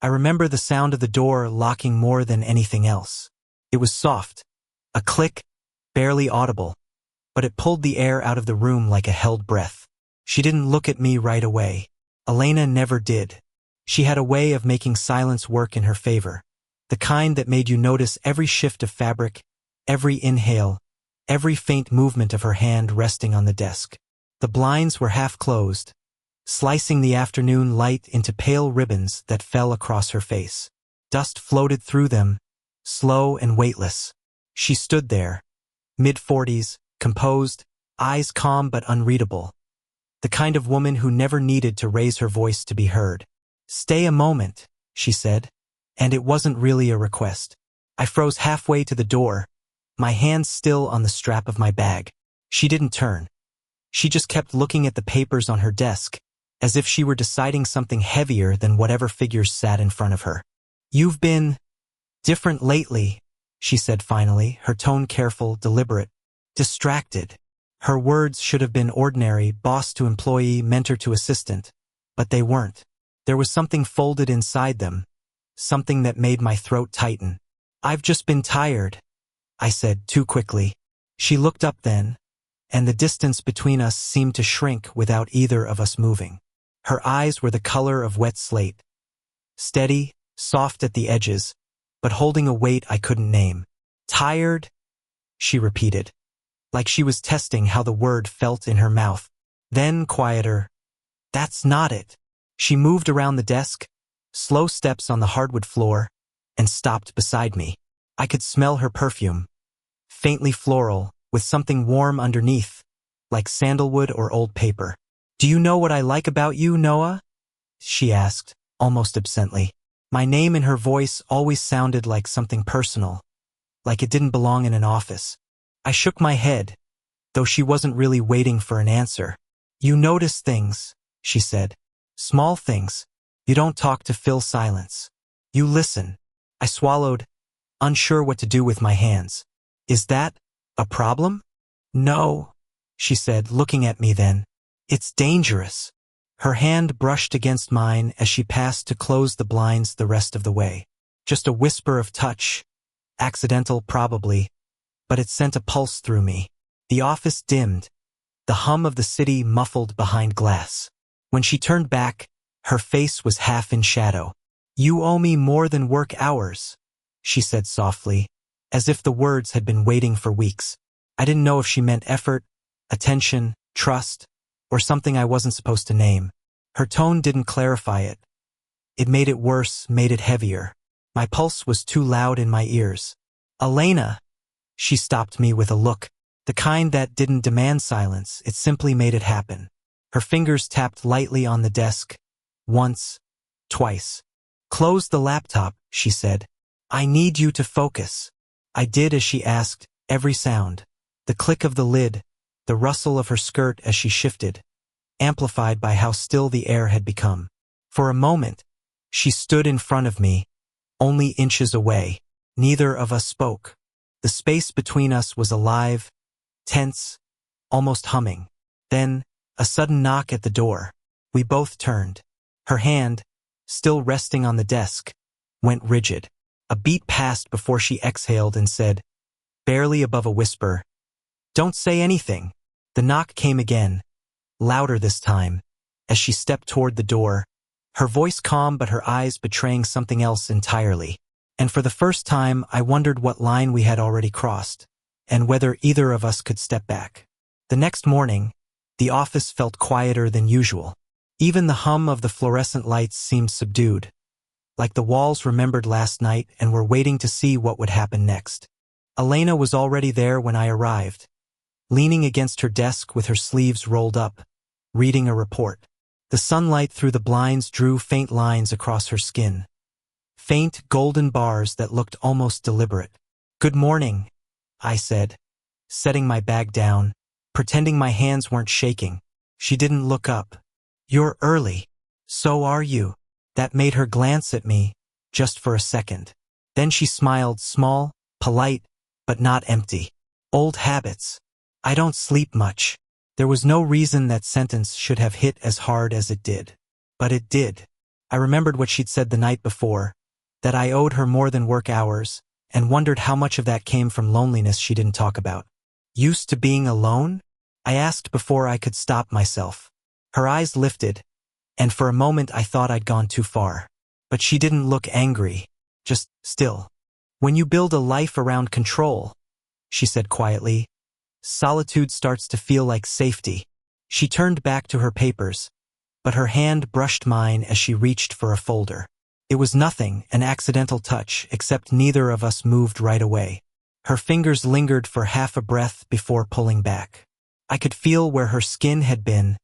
I remember the sound of the door locking more than anything else. It was soft, a click, barely audible, but it pulled the air out of the room like a held breath. She didn't look at me right away. Elena never did. She had a way of making silence work in her favor, the kind that made you notice every shift of fabric, every inhale, every faint movement of her hand resting on the desk. The blinds were half closed, slicing the afternoon light into pale ribbons that fell across her face. Dust floated through them, slow and weightless. She stood there, mid-40s, composed, eyes calm but unreadable. The kind of woman who never needed to raise her voice to be heard. "Stay a moment," she said, and it wasn't really a request. I froze halfway to the door, my hands still on the strap of my bag. She didn't turn. She just kept looking at the papers on her desk, as if she were deciding something heavier than whatever figures sat in front of her. "You've been different lately," she said finally, her tone careful, deliberate, distracted. Her words should have been ordinary, boss to employee, mentor to assistant, but they weren't. There was something folded inside them, something that made my throat tighten. "I've just been tired," I said too quickly. She looked up then, and the distance between us seemed to shrink without either of us moving. Her eyes were the color of wet slate, steady, soft at the edges, but holding a weight I couldn't name. "Tired?" she repeated, like she was testing how the word felt in her mouth. Then, quieter, "That's not it." She moved around the desk, slow steps on the hardwood floor, and stopped beside me. I could smell her perfume, faintly floral, with something warm underneath, like sandalwood or old paper. "Do you know what I like about you, Noah?" she asked, almost absently. My name in her voice always sounded like something personal, like it didn't belong in an office. I shook my head, though she wasn't really waiting for an answer. "You notice things," she said. "Small things. You don't talk to fill silence. You listen." I swallowed, unsure what to do with my hands. "Is that a problem?" "No," she said, looking at me then. "It's dangerous." Her hand brushed against mine as she passed to close the blinds the rest of the way. Just a whisper of touch, accidental probably, but it sent a pulse through me. The office dimmed, the hum of the city muffled behind glass. When she turned back, her face was half in shadow. "You owe me more than work hours," she said softly, as if the words had been waiting for weeks. I didn't know if she meant effort, attention, trust, or something I wasn't supposed to name. Her tone didn't clarify it. It made it worse, made it heavier. My pulse was too loud in my ears. "Elena," she stopped me with a look, the kind that didn't demand silence, it simply made it happen. Her fingers tapped lightly on the desk, once, twice. "Close the laptop," she said. "I need you to focus." I did as she asked, every sound, the click of the lid, the rustle of her skirt as she shifted, amplified by how still the air had become. For a moment, she stood in front of me, only inches away. Neither of us spoke. The space between us was alive, tense, almost humming. Then, a sudden knock at the door. We both turned. Her hand, still resting on the desk, went rigid. A beat passed before she exhaled and said, barely above a whisper, "Don't say anything." The knock came again, louder this time, as she stepped toward the door, her voice calm but her eyes betraying something else entirely. And for the first time, I wondered what line we had already crossed, and whether either of us could step back. The next morning, the office felt quieter than usual. Even the hum of the fluorescent lights seemed subdued, like the walls remembered last night and were waiting to see what would happen next. Elena was already there when I arrived, leaning against her desk with her sleeves rolled up, reading a report. The sunlight through the blinds drew faint lines across her skin, faint golden bars that looked almost deliberate. "Good morning," I said, setting my bag down, pretending my hands weren't shaking. She didn't look up. "You're early." "So are you." That made her glance at me, just for a second. Then she smiled, small, polite, but not empty. "Old habits. I don't sleep much." There was no reason that sentence should have hit as hard as it did. But it did. I remembered what she'd said the night before, that I owed her more than work hours, and wondered how much of that came from loneliness she didn't talk about. Used to being alone? I asked before I could stop myself. Her eyes lifted, and for a moment I thought I'd gone too far. But she didn't look angry, just still. When you build a life around control, she said quietly, solitude starts to feel like safety. She turned back to her papers, but her hand brushed mine as she reached for a folder. It was nothing, an accidental touch, except neither of us moved right away. Her fingers lingered for half a breath before pulling back. I could feel where her skin had been,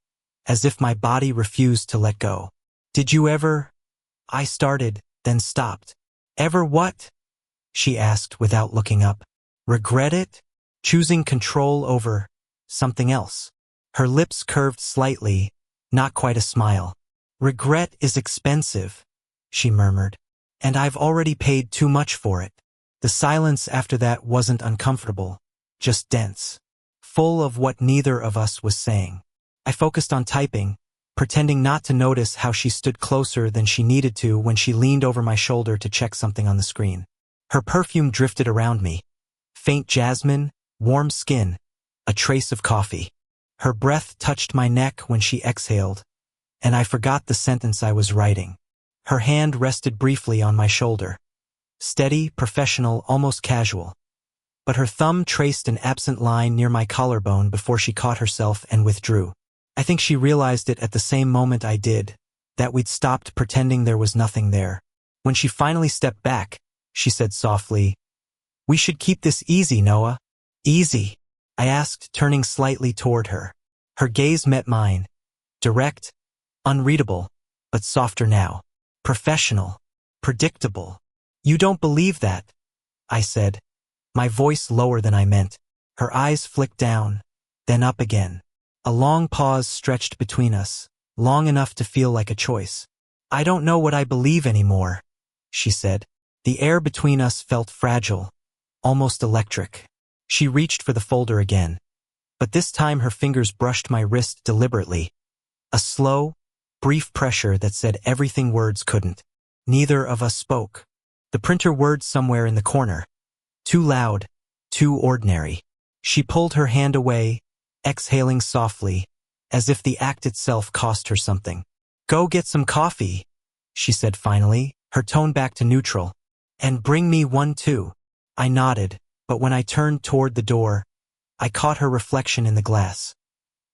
as if my body refused to let go. Did you ever? I started, then stopped. Ever what? She asked without looking up. Regret it? Choosing control over something else. Her lips curved slightly, not quite a smile. Regret is expensive, she murmured, and I've already paid too much for it. The silence after that wasn't uncomfortable, just dense, full of what neither of us was saying. I focused on typing, pretending not to notice how she stood closer than she needed to when she leaned over my shoulder to check something on the screen. Her perfume drifted around me. Faint jasmine, warm skin, a trace of coffee. Her breath touched my neck when she exhaled, and I forgot the sentence I was writing. Her hand rested briefly on my shoulder. Steady, professional, almost casual. But her thumb traced an absent line near my collarbone before she caught herself and withdrew. I think she realized it at the same moment I did, that we'd stopped pretending there was nothing there. When she finally stepped back, she said softly, "We should keep this easy, Noah." Easy? I asked, turning slightly toward her. Her gaze met mine. Direct, unreadable, but softer now. Professional. Predictable. You don't believe that, I said, my voice lower than I meant. Her eyes flicked down, then up again. A long pause stretched between us, long enough to feel like a choice. I don't know what I believe anymore, she said. The air between us felt fragile, almost electric. She reached for the folder again, but this time her fingers brushed my wrist deliberately. A slow, brief pressure that said everything words couldn't. Neither of us spoke. The printer whirred somewhere in the corner. Too loud, too ordinary. She pulled her hand away, exhaling softly, as if the act itself cost her something. Go get some coffee, she said finally, her tone back to neutral. And bring me one too. I nodded, but when I turned toward the door, I caught her reflection in the glass.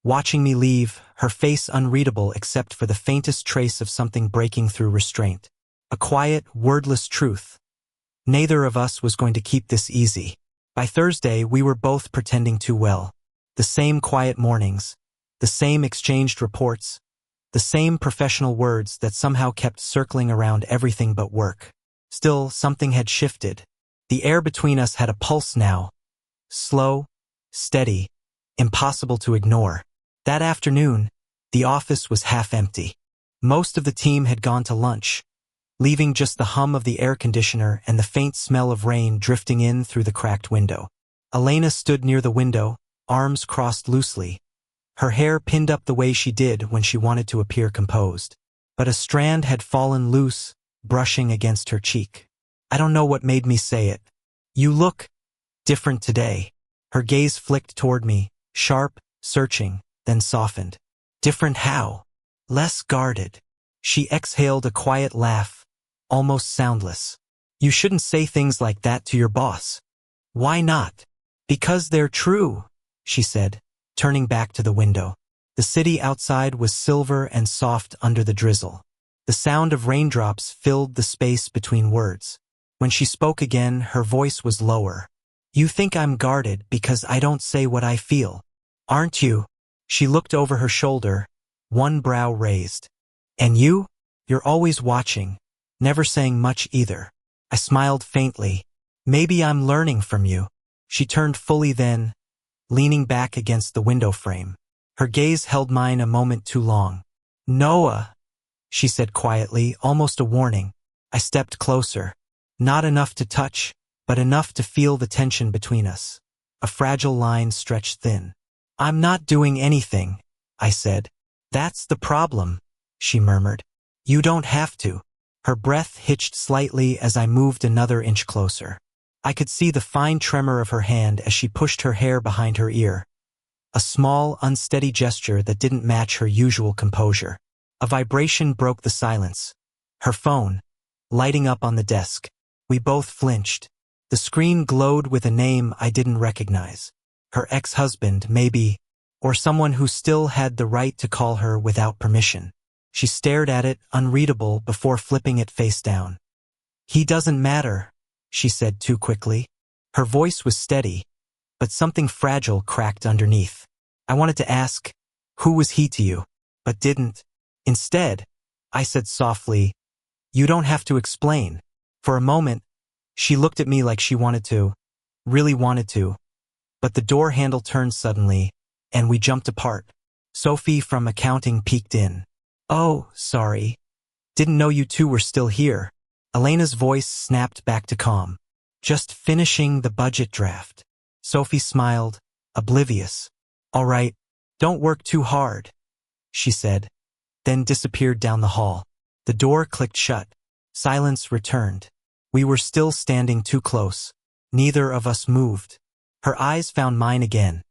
Watching me leave, her face unreadable except for the faintest trace of something breaking through restraint. A quiet, wordless truth. Neither of us was going to keep this easy. By Thursday, we were both pretending too well. The same quiet mornings, the same exchanged reports, the same professional words that somehow kept circling around everything but work. Still, something had shifted. The air between us had a pulse now. Slow, steady, impossible to ignore. That afternoon, the office was half empty. Most of the team had gone to lunch, leaving just the hum of the air conditioner and the faint smell of rain drifting in through the cracked window. Elena stood near the window, arms crossed loosely, her hair pinned up the way she did when she wanted to appear composed. But a strand had fallen loose, brushing against her cheek. I don't know what made me say it. You look different today. Her gaze flicked toward me, sharp, searching, then softened. Different how? Less guarded. She exhaled a quiet laugh, almost soundless. You shouldn't say things like that to your boss. Why not? Because they're true, she said, turning back to the window. The city outside was silver and soft under the drizzle. The sound of raindrops filled the space between words. When she spoke again, her voice was lower. You think I'm guarded because I don't say what I feel, aren't you? She looked over her shoulder, one brow raised. And you? You're always watching, never saying much either. I smiled faintly. Maybe I'm learning from you. She turned fully then, leaning back against the window frame. Her gaze held mine a moment too long. Noah, she said quietly, almost a warning. I stepped closer. Not enough to touch, but enough to feel the tension between us. A fragile line stretched thin. I'm not doing anything, I said. That's the problem, she murmured. You don't have to. Her breath hitched slightly as I moved another inch closer. I could see the fine tremor of her hand as she pushed her hair behind her ear. A small, unsteady gesture that didn't match her usual composure. A vibration broke the silence. Her phone, lighting up on the desk. We both flinched. The screen glowed with a name I didn't recognize. Her ex-husband, maybe, or someone who still had the right to call her without permission. She stared at it, unreadable, before flipping it face down. He doesn't matter, she said too quickly. Her voice was steady, but something fragile cracked underneath. I wanted to ask, who was he to you, but didn't. Instead, I said softly, you don't have to explain. For a moment, she looked at me like she wanted to, really wanted to. But the door handle turned suddenly, and we jumped apart. Sophie from accounting peeked in. Oh, sorry. Didn't know you two were still here. Elena's voice snapped back to calm. Just finishing the budget draft. Sophie smiled, oblivious. All right, don't work too hard, she said, then disappeared down the hall. The door clicked shut. Silence returned. We were still standing too close. Neither of us moved. Her eyes found mine again.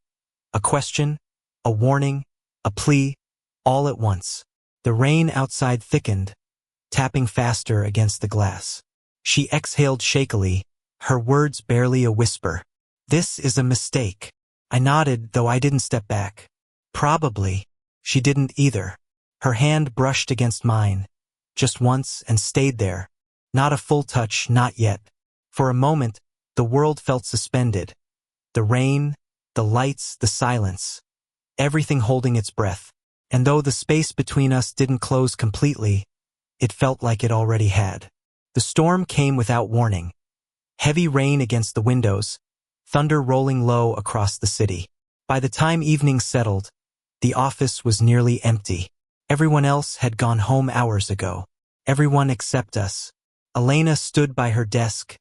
A question, a warning, a plea, all at once. The rain outside thickened, tapping faster against the glass. She exhaled shakily, her words barely a whisper. This is a mistake. I nodded, though I didn't step back. Probably. She didn't either. Her hand brushed against mine, just once, and stayed there. Not a full touch, not yet. For a moment, the world felt suspended. The rain, the lights, the silence. Everything holding its breath. And though the space between us didn't close completely, it felt like it already had. The storm came without warning. Heavy rain against the windows, thunder rolling low across the city. By the time evening settled, the office was nearly empty. Everyone else had gone home hours ago. Everyone except us. Elena stood by her desk,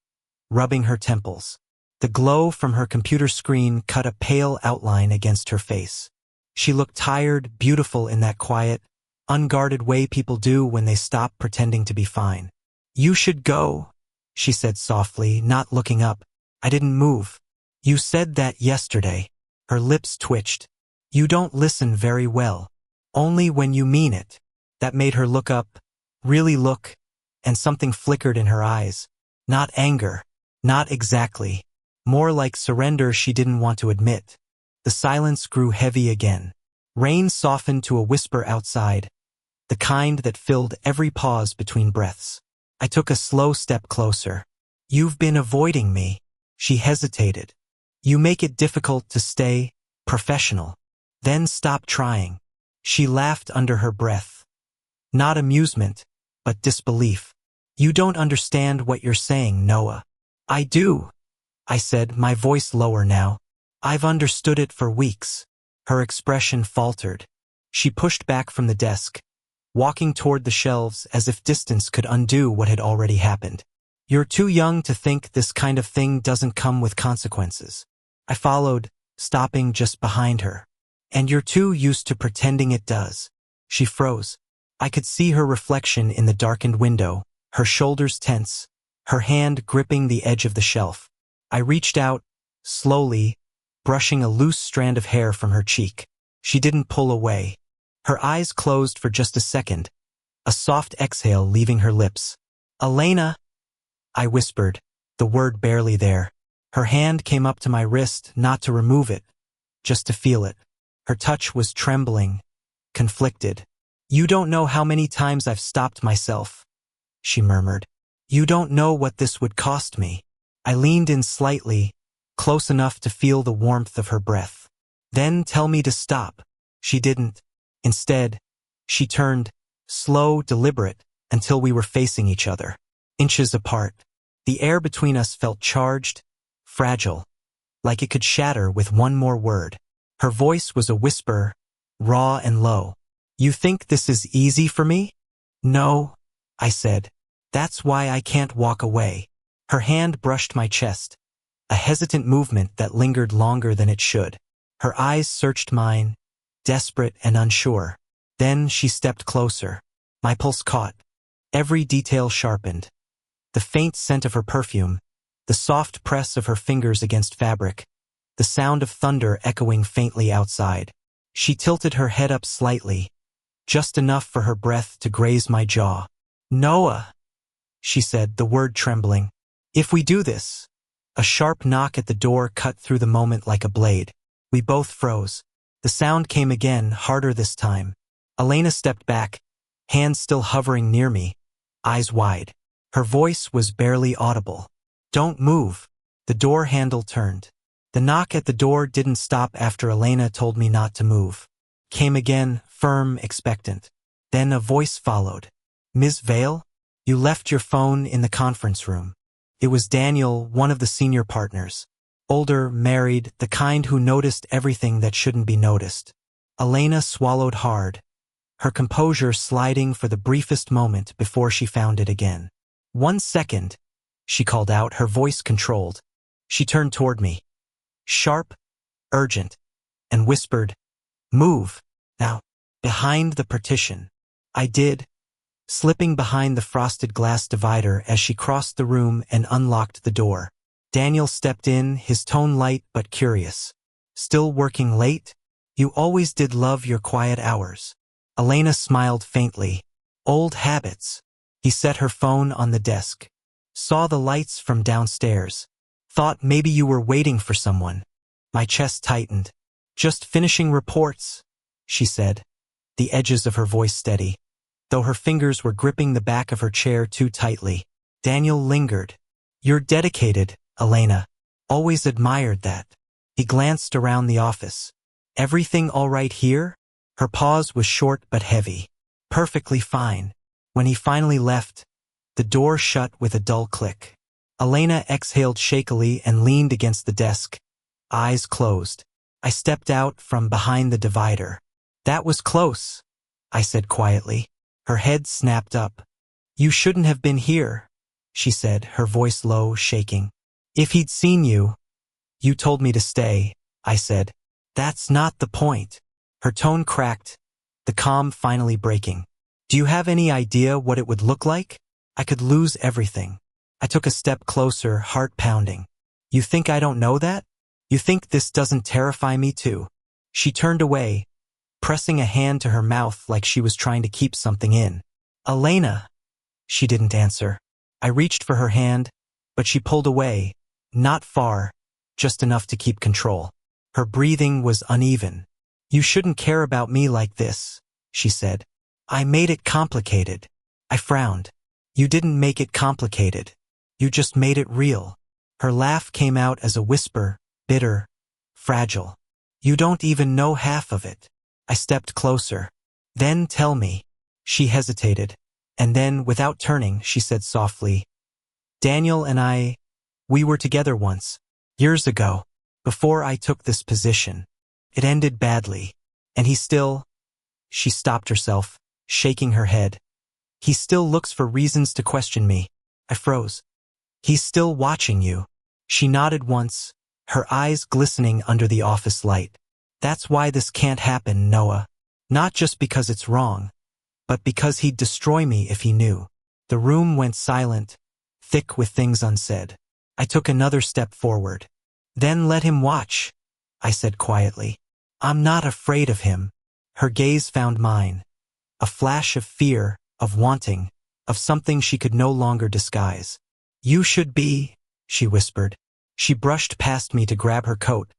rubbing her temples. The glow from her computer screen cut a pale outline against her face. She looked tired, beautiful in that quiet, unguarded way people do when they stop pretending to be fine. You should go, she said softly, not looking up. I didn't move. You said that yesterday. Her lips twitched. You don't listen very well. Only when you mean it. That made her look up, really look, and something flickered in her eyes. Not anger. Not exactly. More like surrender she didn't want to admit. The silence grew heavy again. Rain softened to a whisper outside, the kind that filled every pause between breaths. I took a slow step closer. You've been avoiding me. She hesitated. You make it difficult to stay professional. Then stop trying. She laughed under her breath. Not amusement, but disbelief. You don't understand what you're saying, Noah. I do, I said, my voice lower now. I've understood it for weeks. Her expression faltered. She pushed back from the desk, walking toward the shelves as if distance could undo what had already happened. You're too young to think this kind of thing doesn't come with consequences. I followed, stopping just behind her. And you're too used to pretending it does. She froze. I could see her reflection in the darkened window, her shoulders tense, her hand gripping the edge of the shelf. I reached out, slowly, brushing a loose strand of hair from her cheek. She didn't pull away. Her eyes closed for just a second, a soft exhale leaving her lips. Elena, I whispered, the word barely there. Her hand came up to my wrist, not to remove it, just to feel it. Her touch was trembling, conflicted. You don't know how many times I've stopped myself, she murmured. You don't know what this would cost me. I leaned in slightly, close enough to feel the warmth of her breath. Then tell me to stop. She didn't. Instead, she turned, slow, deliberate, until we were facing each other, inches apart. The air between us felt charged, fragile, like it could shatter with one more word. Her voice was a whisper, raw and low. You think this is easy for me? No, I said. That's why I can't walk away. Her hand brushed my chest, a hesitant movement that lingered longer than it should. Her eyes searched mine, desperate and unsure. Then she stepped closer. My pulse caught. Every detail sharpened. The faint scent of her perfume, the soft press of her fingers against fabric, the sound of thunder echoing faintly outside. She tilted her head up slightly, just enough for her breath to graze my jaw. "Noah," she said, the word trembling. "If we do this." A sharp knock at the door cut through the moment like a blade. We both froze. The sound came again, harder this time. Elena stepped back, hands still hovering near me, eyes wide. Her voice was barely audible. "Don't move." The door handle turned. The knock at the door didn't stop after Elena told me not to move. Came again, firm, expectant. Then a voice followed. "Ms. Vale? You left your phone in the conference room." It was Daniel, one of the senior partners. Older, married, the kind who noticed everything that shouldn't be noticed. Elena swallowed hard, her composure sliding for the briefest moment before she found it again. "1 second," she called out, her voice controlled. She turned toward me, sharp, urgent, and whispered, "Move, now, behind the partition." I did, slipping behind the frosted glass divider as she crossed the room and unlocked the door. Daniel stepped in, his tone light but curious. "Still working late? You always did love your quiet hours." Elena smiled faintly. "Old habits." He set her phone on the desk. "Saw the lights from downstairs. Thought maybe you were waiting for someone." My chest tightened. "Just finishing reports," she said, the edges of her voice steady, though her fingers were gripping the back of her chair too tightly. Daniel lingered. "You're dedicated, Elena. Always admired that." He glanced around the office. "Everything all right here?" Her pause was short but heavy. "Perfectly fine." When he finally left, the door shut with a dull click. Elena exhaled shakily and leaned against the desk, eyes closed. I stepped out from behind the divider. "That was close," I said quietly. Her head snapped up. "You shouldn't have been here," she said, her voice low, shaking. "If he'd seen you." "You told me to stay," I said. "That's not the point." Her tone cracked, the calm finally breaking. "Do you have any idea what it would look like? I could lose everything." I took a step closer, heart pounding. "You think I don't know that? You think this doesn't terrify me too?" She turned away, pressing a hand to her mouth like she was trying to keep something in. "Elena." She didn't answer. I reached for her hand, but she pulled away, not far, just enough to keep control. Her breathing was uneven. "You shouldn't care about me like this," she said. "I made it complicated." I frowned. "You didn't make it complicated. You just made it real." Her laugh came out as a whisper, bitter, fragile. "You don't even know half of it." I stepped closer. "Then tell me." She hesitated, and then, without turning, she said softly, "Daniel and we were together once, years ago, before I took this position. It ended badly, and he still—" She stopped herself, shaking her head. "He still looks for reasons to question me." I froze. "He's still watching you." She nodded once, her eyes glistening under the office light. "That's why this can't happen, Noah. Not just because it's wrong, but because he'd destroy me if he knew." The room went silent, thick with things unsaid. I took another step forward. "Then let him watch," I said quietly. "I'm not afraid of him." Her gaze found mine. A flash of fear, of wanting, of something she could no longer disguise. "You should be," she whispered. She brushed past me to grab her coat,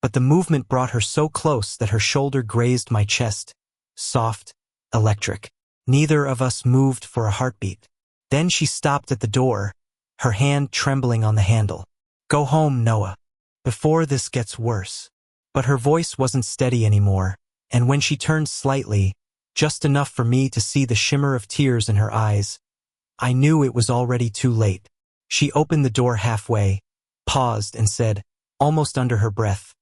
but the movement brought her so close that her shoulder grazed my chest, soft, electric. Neither of us moved for a heartbeat. Then she stopped at the door, her hand trembling on the handle. "Go home, Noah, before this gets worse." But her voice wasn't steady anymore, and when she turned slightly, just enough for me to see the shimmer of tears in her eyes, I knew it was already too late. She opened the door halfway, paused, and said, almost under her breath,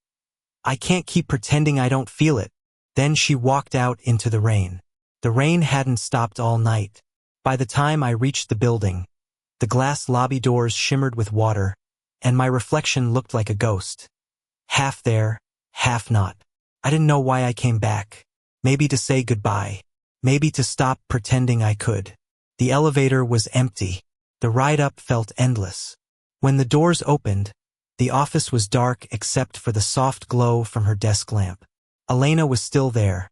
"I can't keep pretending I don't feel it." Then she walked out into the rain. The rain hadn't stopped all night. By the time I reached the building, the glass lobby doors shimmered with water, and my reflection looked like a ghost. Half there, half not. I didn't know why I came back. Maybe to say goodbye. Maybe to stop pretending I could. The elevator was empty. The ride up felt endless. When the doors opened, the office was dark except for the soft glow from her desk lamp. Elena was still there,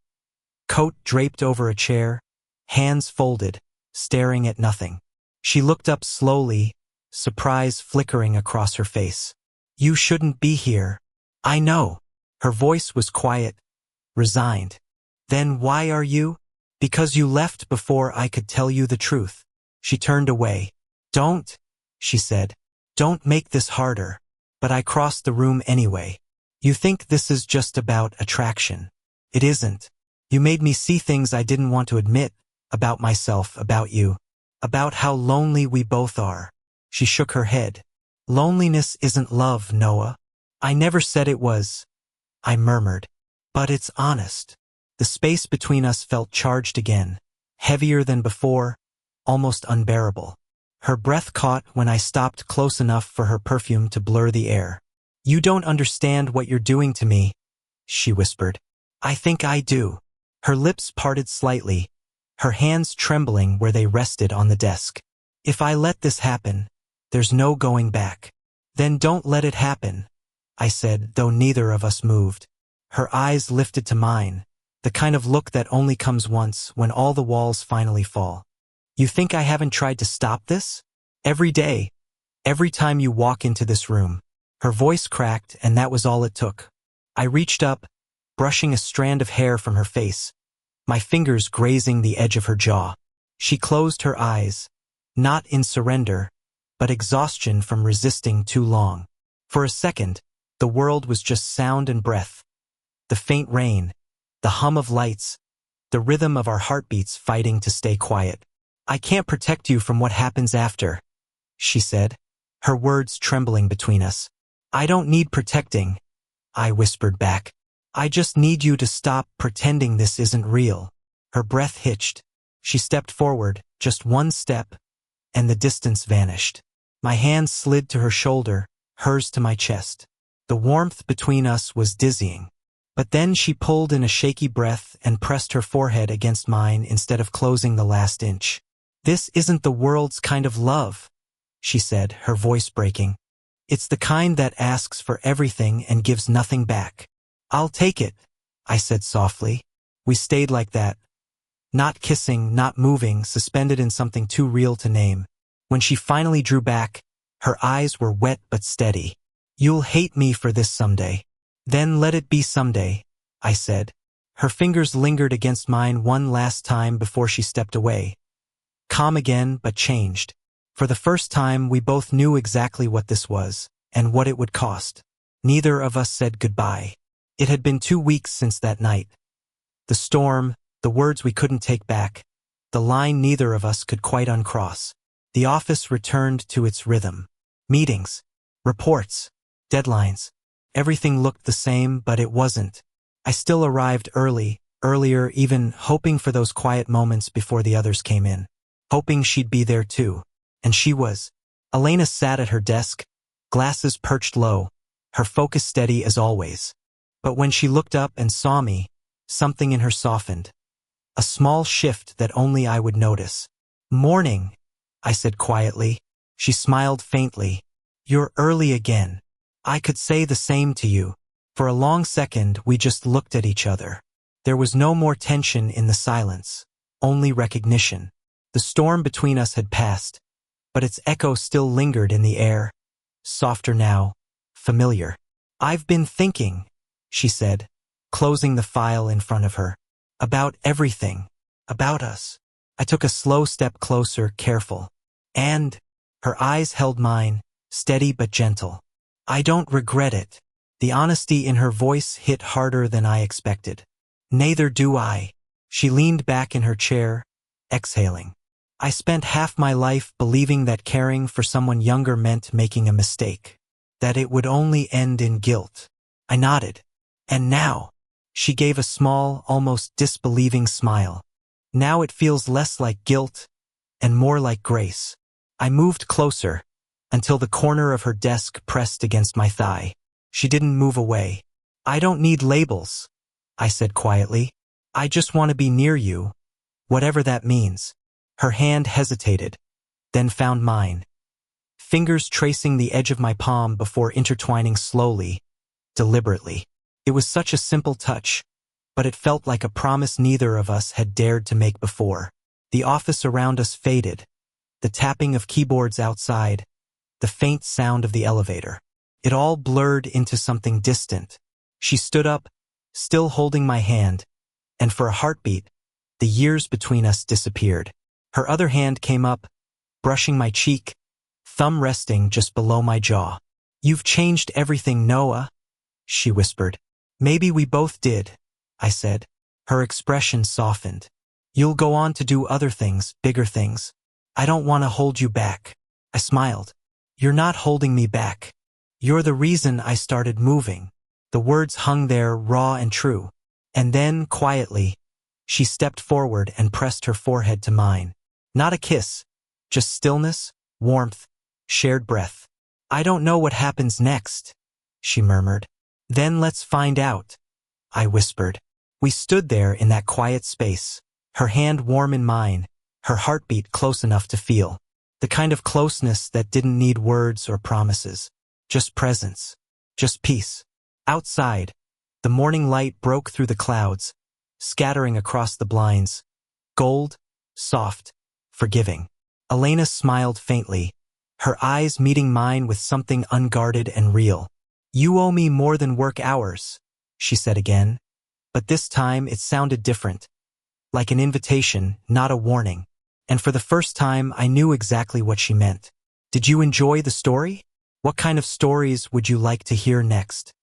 coat draped over a chair, hands folded, staring at nothing. She looked up slowly, surprise flickering across her face. "You shouldn't be here." "I know." Her voice was quiet, resigned. "Then why are you?" "Because you left before I could tell you the truth." She turned away. "Don't," she said. "Don't make this harder." But I crossed the room anyway. "You think this is just about attraction. It isn't. You made me see things I didn't want to admit, about myself, about you, about how lonely we both are." She shook her head. "Loneliness isn't love, Noah." "I never said it was," I murmured. "But it's honest." The space between us felt charged again, heavier than before, almost unbearable. Her breath caught when I stopped close enough for her perfume to blur the air. "You don't understand what you're doing to me," she whispered. "I think I do." Her lips parted slightly, her hands trembling where they rested on the desk. "If I let this happen, there's no going back." "Then don't let it happen," I said, though neither of us moved. Her eyes lifted to mine, the kind of look that only comes once when all the walls finally fall. "You think I haven't tried to stop this?" "Every day. Every time you walk into this room." Her voice cracked, and that was all it took. I reached up, brushing a strand of hair from her face, my fingers grazing the edge of her jaw. She closed her eyes, not in surrender, but exhaustion from resisting too long. For a second, the world was just sound and breath. The faint rain, the hum of lights, the rhythm of our heartbeats fighting to stay quiet. "I can't protect you from what happens after," she said, her words trembling between us. "I don't need protecting," I whispered back. "I just need you to stop pretending this isn't real." Her breath hitched. She stepped forward, just one step, and the distance vanished. My hand slid to her shoulder, hers to my chest. The warmth between us was dizzying. But then she pulled in a shaky breath and pressed her forehead against mine instead of closing the last inch. "This isn't the world's kind of love," she said, her voice breaking. "It's the kind that asks for everything and gives nothing back." "I'll take it," I said softly. We stayed like that, not kissing, not moving, suspended in something too real to name. When she finally drew back, her eyes were wet but steady. "You'll hate me for this someday." "Then let it be someday," I said. Her fingers lingered against mine one last time before she stepped away. Calm again, but changed. For the first time, we both knew exactly what this was, and what it would cost. Neither of us said goodbye. It had been 2 weeks since that night. The storm, the words we couldn't take back, the line neither of us could quite uncross. The office returned to its rhythm. Meetings, reports, deadlines. Everything looked the same, but it wasn't. I still arrived earlier even, hoping for those quiet moments before the others came in. Hoping she'd be there too. And she was. Elena sat at her desk, glasses perched low, her focus steady as always. But when she looked up and saw me, something in her softened. A small shift that only I would notice. "Morning," I said quietly. She smiled faintly. "You're early again." I could say the same to you. For a long second, we just looked at each other. There was no more tension in the silence, only recognition. The storm between us had passed, but its echo still lingered in the air, softer now, familiar. "I've been thinking," she said, closing the file in front of her. "About everything. About us." I took a slow step closer, careful. "And," her eyes held mine, steady but gentle. "I don't regret it." The honesty in her voice hit harder than I expected. "Neither do I." She leaned back in her chair, exhaling. "I spent half my life believing that caring for someone younger meant making a mistake, that it would only end in guilt." I nodded. "And now?" She gave a small, almost disbelieving smile. "Now it feels less like guilt and more like grace." I moved closer, until the corner of her desk pressed against my thigh. She didn't move away. "I don't need labels," I said quietly. "I just want to be near you, Whatever that means. Her hand hesitated, then found mine. Fingers tracing the edge of my palm before intertwining slowly, deliberately. It was such a simple touch, but it felt like a promise neither of us had dared to make before. The office around us faded, the tapping of keyboards outside, the faint sound of the elevator. It all blurred into something distant. She stood up, still holding my hand, and for a heartbeat, the years between us disappeared. Her other hand came up, brushing my cheek, thumb resting just below my jaw. "You've changed everything, Noah," she whispered. "Maybe we both did," I said. Her expression softened. "You'll go on to do other things, bigger things. I don't want to hold you back." I smiled. "You're not holding me back. You're the reason I started moving." The words hung there raw and true. And then, quietly, she stepped forward and pressed her forehead to mine. Not a kiss, just stillness, warmth, shared breath. "I don't know what happens next," she murmured. "Then let's find out," I whispered. We stood there in that quiet space, her hand warm in mine, her heartbeat close enough to feel. The kind of closeness that didn't need words or promises. Just presence. Just peace. Outside, the morning light broke through the clouds, scattering across the blinds. Gold, soft, forgiving. Elena smiled faintly, her eyes meeting mine with something unguarded and real. "You owe me more than work hours," she said again. But this time it sounded different, like an invitation, not a warning. And for the first time, I knew exactly what she meant. Did you enjoy the story? What kind of stories would you like to hear next?